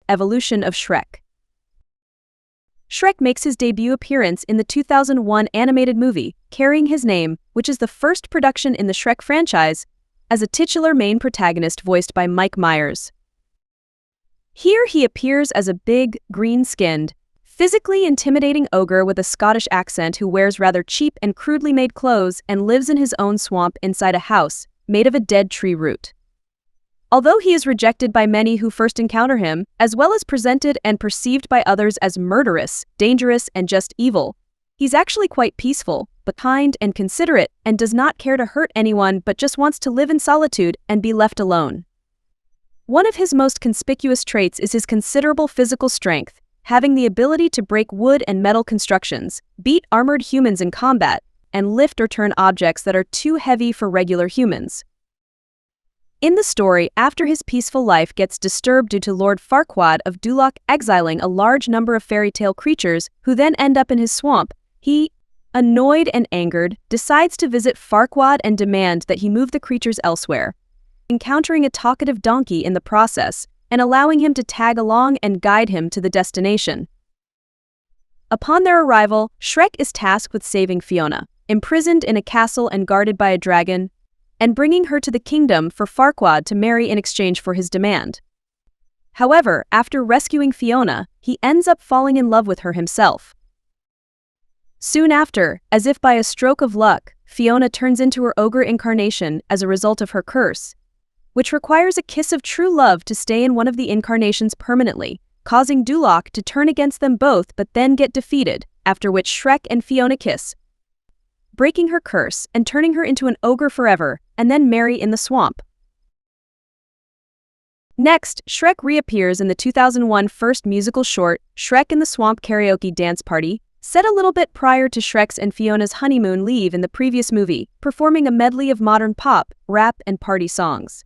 Evolution of Shrek. Shrek makes his debut appearance in the 2001 animated movie, carrying his name, which is the first production in the Shrek franchise, as a titular main protagonist voiced by Mike Myers. Here he appears as a big, green-skinned, physically intimidating ogre with a Scottish accent who wears rather cheap and crudely made clothes and lives in his own swamp inside a house made of a dead tree root. Although he is rejected by many who first encounter him, as well as presented and perceived by others as murderous, dangerous, and just evil, he's actually quite peaceful, but kind and considerate, and does not care to hurt anyone but just wants to live in solitude and be left alone. One of his most conspicuous traits is his considerable physical strength, having the ability to break wood and metal constructions, beat armored humans in combat, and lift or turn objects that are too heavy for regular humans. In the story, after his peaceful life gets disturbed due to Lord Farquaad of Duloc exiling a large number of fairy tale creatures who then end up in his swamp, he, annoyed and angered, decides to visit Farquaad and demand that he move the creatures elsewhere, encountering a talkative donkey in the process, and allowing him to tag along and guide him to the destination. Upon their arrival, Shrek is tasked with saving Fiona, imprisoned in a castle and guarded by a dragon, and bringing her to the kingdom for Farquaad to marry in exchange for his demand. However, after rescuing Fiona, he ends up falling in love with her himself. Soon after, as if by a stroke of luck, Fiona turns into her ogre incarnation as a result of her curse, which requires a kiss of true love to stay in one of the incarnations permanently, causing Duloc to turn against them both but then get defeated, after which Shrek and Fiona kiss, breaking her curse and turning her into an ogre forever, and then marry in the swamp. Next, Shrek reappears in the 2001 first musical short, Shrek in the Swamp Karaoke Dance Party, set a little bit prior to Shrek's and Fiona's honeymoon leave in the previous movie, performing a medley of modern pop, rap, and party songs.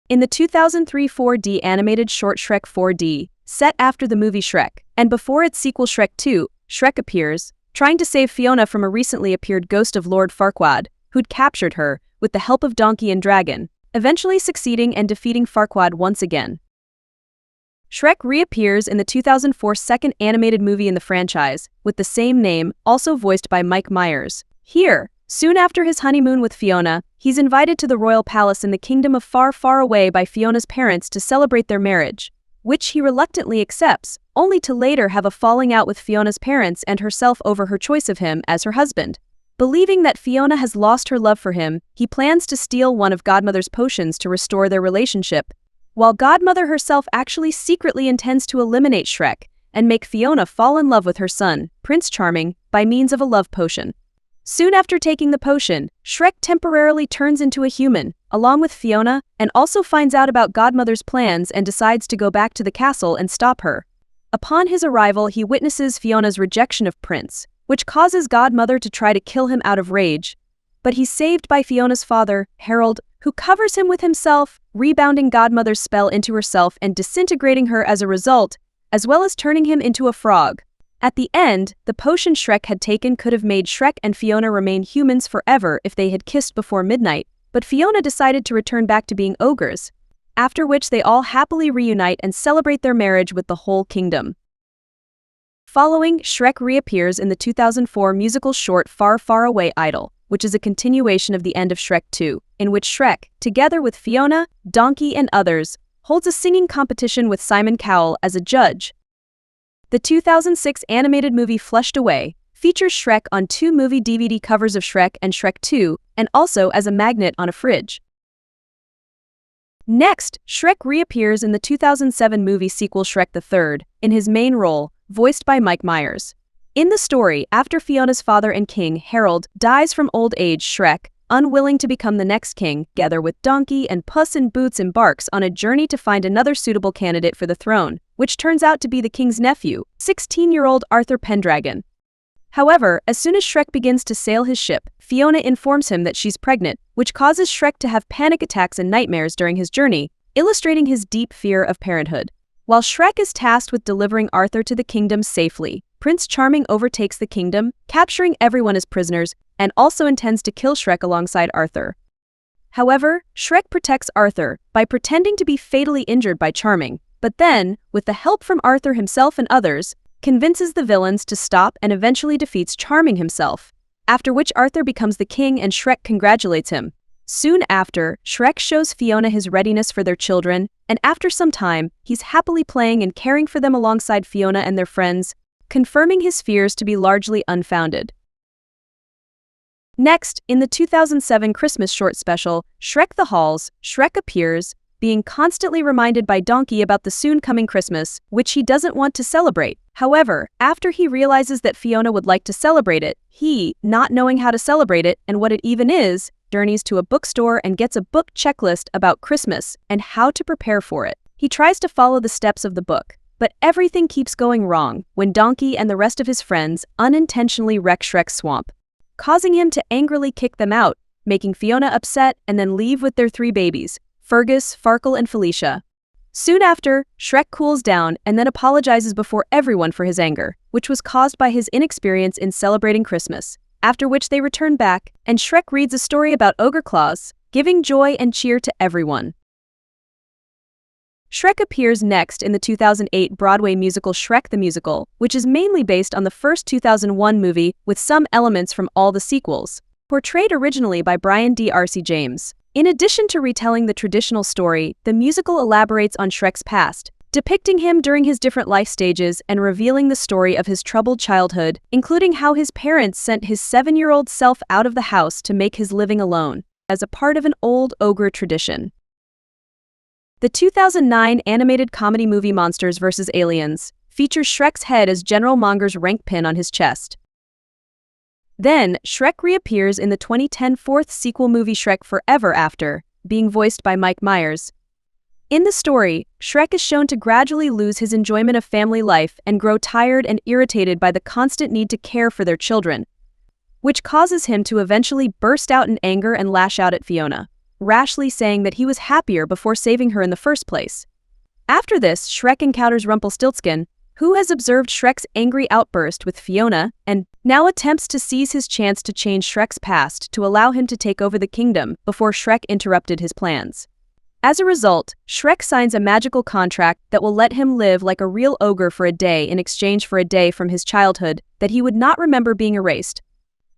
In the 2003 4D animated short Shrek 4D, set after the movie Shrek, and before its sequel Shrek 2, Shrek appears, trying to save Fiona from a recently appeared ghost of Lord Farquaad, who'd captured her, with the help of Donkey and Dragon, eventually succeeding and defeating Farquaad once again. Shrek reappears in the 2004 second animated movie in the franchise, with the same name, also voiced by Mike Myers. Here, soon after his honeymoon with Fiona, he's invited to the royal palace in the kingdom of Far, Far Away by Fiona's parents to celebrate their marriage, which he reluctantly accepts, only to later have a falling out with Fiona's parents and herself over her choice of him as her husband. Believing that Fiona has lost her love for him, he plans to steal one of Godmother's potions to restore their relationship, while Godmother herself actually secretly intends to eliminate Shrek and make Fiona fall in love with her son, Prince Charming, by means of a love potion. Soon after taking the potion, Shrek temporarily turns into a human, along with Fiona, and also finds out about Godmother's plans and decides to go back to the castle and stop her. Upon his arrival, he witnesses Fiona's rejection of Prince, which causes Godmother to try to kill him out of rage, but he's saved by Fiona's father, Harold, who covers him with himself, rebounding Godmother's spell into herself and disintegrating her as a result, as well as turning him into a frog. At the end, the potion Shrek had taken could have made Shrek and Fiona remain humans forever if they had kissed before midnight, but Fiona decided to return back to being ogres, after which they all happily reunite and celebrate their marriage with the whole kingdom. Following, Shrek reappears in the 2004 musical short Far, Far Away Idol, which is a continuation of the end of Shrek 2, in which Shrek, together with Fiona, Donkey, and others, holds a singing competition with Simon Cowell as a judge. The 2006 animated movie Flushed Away features Shrek on 2 movie DVD covers of Shrek and Shrek 2, and also as a magnet on a fridge. Next, Shrek reappears in the 2007 movie sequel Shrek the Third, in his main role, voiced by Mike Myers. In the story, after Fiona's father and king, Harold, dies from old age, Shrek, unwilling to become the next king, together with Donkey and Puss in Boots, embarks on a journey to find another suitable candidate for the throne, which turns out to be the king's nephew, 16-year-old Arthur Pendragon. However, as soon as Shrek begins to sail his ship, Fiona informs him that she's pregnant, which causes Shrek to have panic attacks and nightmares during his journey, illustrating his deep fear of parenthood. While Shrek is tasked with delivering Arthur to the kingdom safely, Prince Charming overtakes the kingdom, capturing everyone as prisoners, and also intends to kill Shrek alongside Arthur. However, Shrek protects Arthur by pretending to be fatally injured by Charming, but then, with the help from Arthur himself and others, convinces the villains to stop and eventually defeats Charming himself, after which Arthur becomes the king and Shrek congratulates him. Soon after, Shrek shows Fiona his readiness for their children, and after some time, he's happily playing and caring for them alongside Fiona and their friends, confirming his fears to be largely unfounded. Next, in the 2007 Christmas short special, Shrek the Halls, Shrek appears, being constantly reminded by Donkey about the soon-coming Christmas, which he doesn't want to celebrate. However, after he realizes that Fiona would like to celebrate it, he, not knowing how to celebrate it and what it even is, journeys to a bookstore and gets a book checklist about Christmas and how to prepare for it. He tries to follow the steps of the book, but everything keeps going wrong when Donkey and the rest of his friends unintentionally wreck Shrek's swamp, causing him to angrily kick them out, making Fiona upset and then leave with their 3 babies, Fergus, Farkle, and Felicia. Soon after, Shrek cools down and then apologizes before everyone for his anger, which was caused by his inexperience in celebrating Christmas, after which they return back, and Shrek reads a story about ogre claws, giving joy and cheer to everyone. Shrek appears next in the 2008 Broadway musical Shrek the Musical, which is mainly based on the first 2001 movie with some elements from all the sequels, portrayed originally by Brian D. R.C. James. In addition to retelling the traditional story, the musical elaborates on Shrek's past, depicting him during his different life stages and revealing the story of his troubled childhood, including how his parents sent his 7-year-old self out of the house to make his living alone, as a part of an old ogre tradition. The 2009 animated comedy movie Monsters vs. Aliens features Shrek's head as General Monger's rank pin on his chest. Then, Shrek reappears in the 2010 fourth sequel movie Shrek Forever After, being voiced by Mike Myers. In the story, Shrek is shown to gradually lose his enjoyment of family life and grow tired and irritated by the constant need to care for their children, which causes him to eventually burst out in anger and lash out at Fiona, rashly saying that he was happier before saving her in the first place. After this, Shrek encounters Rumpelstiltskin, who has observed Shrek's angry outburst with Fiona and now attempts to seize his chance to change Shrek's past to allow him to take over the kingdom before Shrek interrupted his plans. As a result, Shrek signs a magical contract that will let him live like a real ogre for a day in exchange for a day from his childhood that he would not remember being erased.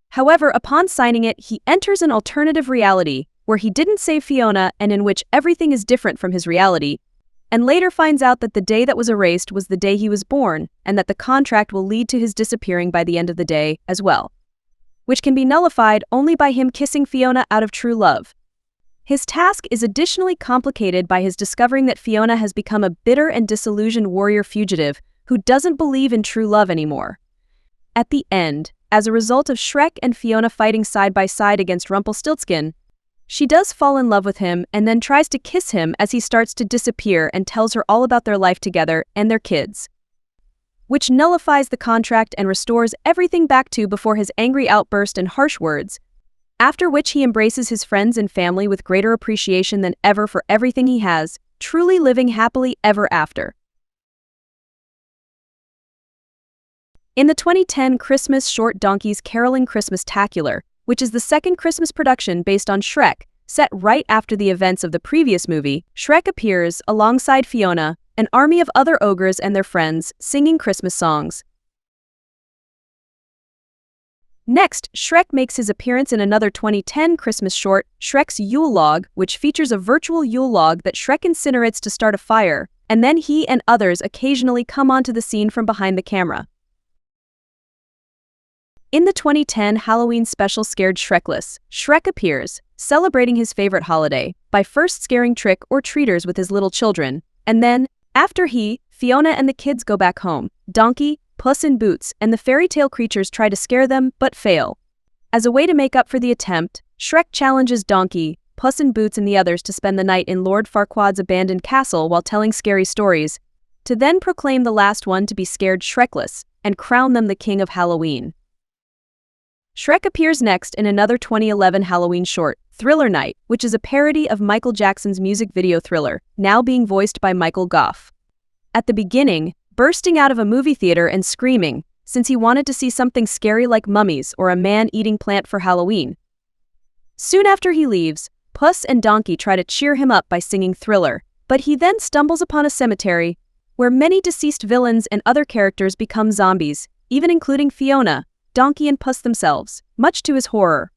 However, upon signing it, he enters an alternative reality where he didn't save Fiona and in which everything is different from his reality, and later finds out that the day that was erased was the day he was born, and that the contract will lead to his disappearing by the end of the day as well, which can be nullified only by him kissing Fiona out of true love. His task is additionally complicated by his discovering that Fiona has become a bitter and disillusioned warrior fugitive who doesn't believe in true love anymore. At the end, as a result of Shrek and Fiona fighting side by side against Rumpelstiltskin, she does fall in love with him and then tries to kiss him as he starts to disappear and tells her all about their life together and their kids, which nullifies the contract and restores everything back to before his angry outburst and harsh words, after which he embraces his friends and family with greater appreciation than ever for everything he has, truly living happily ever after. In the 2010 Christmas short Donkey's Caroling Christmas-tacular, which is the second Christmas production based on Shrek, set right after the events of the previous movie, Shrek appears, alongside Fiona, an army of other ogres and their friends, singing Christmas songs. Next, Shrek makes his appearance in another 2010 Christmas short, Shrek's Yule log, which features a virtual Yule log that Shrek incinerates to start a fire, and then he and others occasionally come onto the scene from behind the camera. In the 2010 Halloween special Scared Shrekless, Shrek appears, celebrating his favorite holiday, by first scaring trick-or-treaters with his little children, and then, after he, Fiona and the kids go back home, Donkey, Puss in Boots, and the fairy tale creatures try to scare them, but fail. As a way to make up for the attempt, Shrek challenges Donkey, Puss in Boots and the others to spend the night in Lord Farquaad's abandoned castle while telling scary stories, to then proclaim the last one to be Scared Shrekless, and crown them the king of Halloween. Shrek appears next in another 2011 Halloween short, Thriller Night, which is a parody of Michael Jackson's music video Thriller, now being voiced by Michael Goff. At the beginning, bursting out of a movie theater and screaming, since he wanted to see something scary like mummies or a man eating plant for Halloween. Soon after he leaves, Puss and Donkey try to cheer him up by singing Thriller, But he then stumbles upon a cemetery, where many deceased villains and other characters become zombies, even including Fiona, Donkey and Puss themselves, much to his horror.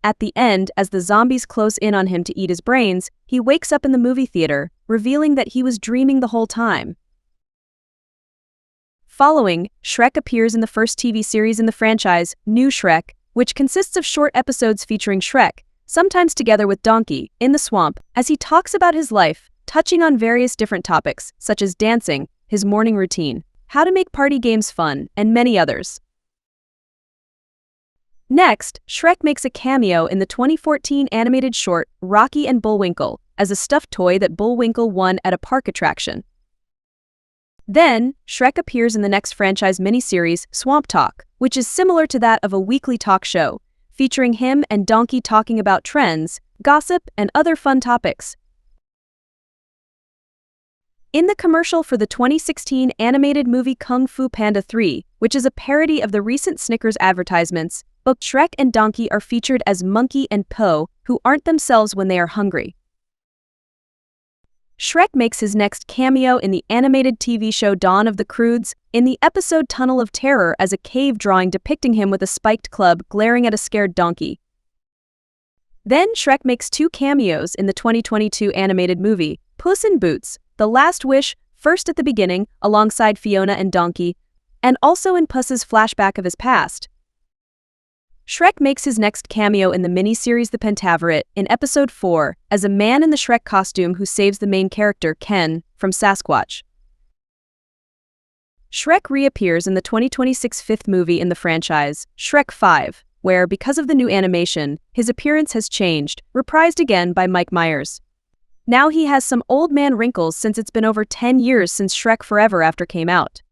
At the end, as the zombies close in on him to eat his brains, he wakes up in the movie theater, revealing that he was dreaming the whole time. Following, Shrek appears in the first TV series in the franchise, New Shrek, which consists of short episodes featuring Shrek, sometimes together with Donkey, in the swamp, as he talks about his life, touching on various different topics, such as dancing, his morning routine, how to make party games fun, and many others. Next, Shrek makes a cameo in the 2014 animated short, Rocky and Bullwinkle, as a stuffed toy that Bullwinkle won at a park attraction. Then, Shrek appears in the next franchise miniseries, Swamp Talk, which is similar to that of a weekly talk show, featuring him and Donkey talking about trends, gossip, and other fun topics. In the commercial for the 2016 animated movie Kung Fu Panda 3, which is a parody of the recent Snickers advertisements, both Shrek and Donkey are featured as Monkey and Po, who aren't themselves when they are hungry. Shrek makes his next cameo in the animated TV show Dawn of the Croods, in the episode Tunnel of Terror as a cave drawing depicting him with a spiked club glaring at a scared donkey. Then Shrek makes 2 cameos in the 2022 animated movie, Puss in Boots, The Last Wish, first at the beginning, alongside Fiona and Donkey, and also in Puss's flashback of his past. Shrek makes his next cameo in the miniseries The Pentaverate, in episode 4, as a man in the Shrek costume who saves the main character, Ken, from Sasquatch. Shrek reappears in the 2026 fifth movie in the franchise, Shrek 5, where, because of the new animation, his appearance has changed, reprised again by Mike Myers. Now he has some old man wrinkles since it's been over 10 years since Shrek Forever After came out.